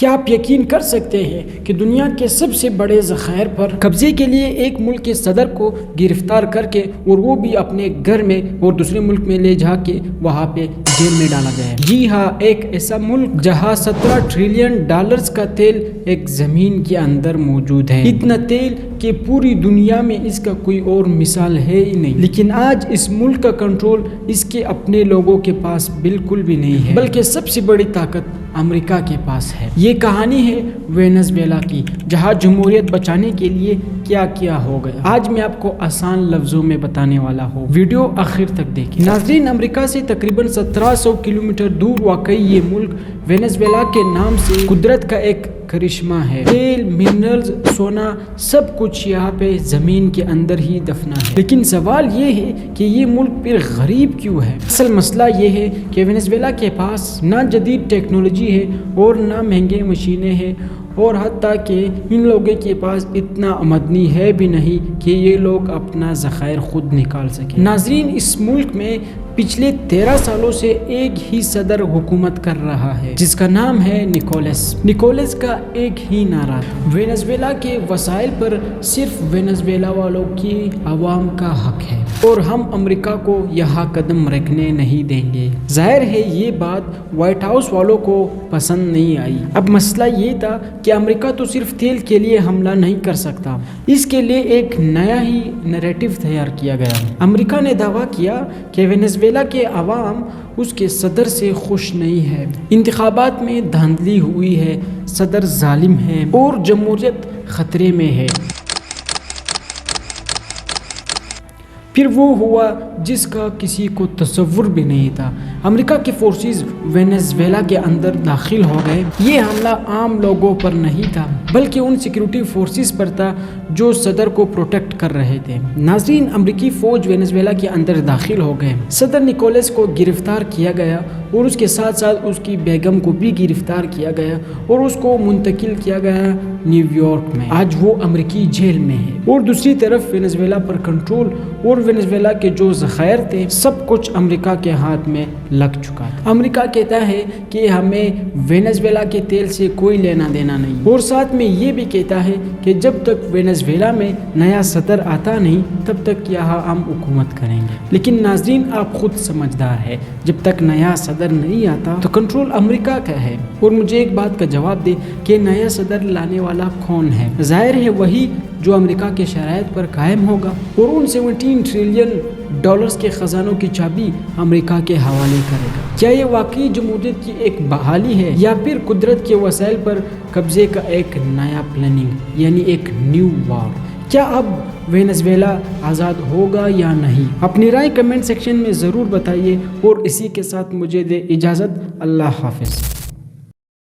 کیا آپ یقین کر سکتے ہیں کہ دنیا کے سب سے بڑے ذخائر پر قبضے کے لیے ایک ملک کے صدر کو گرفتار کر کے اور وہ بھی اپنے گھر میں اور دوسرے ملک میں لے جا کے وہاں پہ جیل میں ڈالا گیا ہے؟ جی ہاں، ایک ایسا ملک جہاں 17 ٹریلین ڈالرز کا تیل ایک زمین کے اندر موجود ہے، اتنا تیل کہ پوری دنیا میں اس کا کوئی اور مثال ہے ہی نہیں۔ لیکن آج اس ملک کا کنٹرول اس کے اپنے لوگوں کے پاس بالکل بھی نہیں ہے، بلکہ سب سے بڑی طاقت امریکہ کے پاس ہے۔ یہ کہانی ہے وینزویلا کی، جہاں جمہوریت بچانے کے لیے کیا کیا ہو گیا۔ آج میں آپ کو آسان لفظوں میں بتانے والا ہوں، ویڈیو آخر تک دیکھیں۔ ناظرین، امریکہ سے تقریباً 1700 کلومیٹر دور واقع یہ ملک وینزویلا کے نام سے قدرت کا ایک کرشمہ ہے۔ تیل، منرلز، سونا، سب کچھ یہاں پہ زمین کے اندر ہی دفنا ہے۔ لیکن سوال یہ ہے کہ یہ ملک پھر غریب کیوں ہے؟ اصل مسئلہ یہ ہے کہ وینزویلا کے پاس نہ جدید ٹیکنالوجی ہے اور نہ مہنگے مشینیں ہیں، اور حتیٰ کہ ان لوگوں کے پاس اتنا آمدنی ہے بھی نہیں کہ یہ لوگ اپنا ذخائر خود نکال سکیں۔ ناظرین، اس ملک میں پچھلے 13 سالوں سے ایک ہی صدر حکومت کر رہا ہے، جس کا نام ہے نکولس کا ایک ہی نعرہ تھا: وینزویلا کے وسائل پر صرف وینزویلا والوں کی عوام کا حق ہے اور ہم امریکہ کو یہاں قدم رکھنے نہیں دیں گے۔ ظاہر ہے یہ بات وائٹ ہاؤس والوں کو پسند نہیں آئی۔ اب مسئلہ یہ تھا کہ امریکہ تو صرف تیل کے لیے حملہ نہیں کر سکتا، اس کے لیے ایک نیا ہی نیریٹو تیار کیا گیا۔ امریکہ نے دعویٰ کیا کہ وینزویلا کے عوام اس کے صدر سے خوش نہیں ہے، انتخابات میں دھاندلی ہوئی ہے، صدر ظالم ہے اور جمہوریت خطرے میں ہے۔ پھر وہ ہوا جس کا کسی کو تصور بھی نہیں تھا۔ امریکہ کے فورسز وینزویلا کے اندر داخل ہو گئے۔ یہ حملہ عام لوگوں پر نہیں تھا، بلکہ ان سیکیورٹی فورسز پر تھا جو صدر کو پروٹیکٹ کر رہے تھے۔ ناظرین، امریکی فوج وینزویلا کے اندر داخل ہو گئے۔ صدر نکولس کو گرفتار کیا گیا اور اس کے ساتھ ساتھ اس کی بیگم کو بھی گرفتار کیا گیا اور اس کو منتقل کیا گیا نیو یارک میں۔ آج وہ امریکی جیل میں ہے اور دوسری طرف وینزویلا پر کنٹرول اور وینزویلا کے جو ذخائر تھے سب کچھ امریکہ کے ہاتھ میں لگ چکا تھا۔ امریکہ کہتا ہے کہ ہمیں وینزویلا کے تیل سے کوئی لینا دینا نہیں، اور ساتھ میں یہ بھی کہتا ہے کہ جب تک وینزویلا میں نیا صدر آتا نہیں تب تک یہاں ہم حکومت کریں گے۔ لیکن ناظرین، آپ خود سمجھدار ہے، جب تک نیا صدر نہیں آتا تو کنٹرول امریکہ کا ہے۔ اور مجھے ایک بات کا جواب دے کہ نیا صدر لانے والا کون ہے؟ ظاہر ہے وہی جو امریکہ کے شرائط پر قائم ہوگا اور ان 17 ٹریلین ڈالرز کے خزانوں کی چابی امریکہ کے حوالے کرے گا۔ کیا یہ واقعی جمہوریت کی ایک بحالی ہے یا پھر قدرت کے وسائل پر قبضے کا ایک نیا پلاننگ، یعنی ایک نیو وار؟ کیا اب وینزویلا آزاد ہوگا یا نہیں؟ اپنی رائے کمنٹ سیکشن میں ضرور بتائیے، اور اسی کے ساتھ مجھے دے اجازت۔ اللہ حافظ۔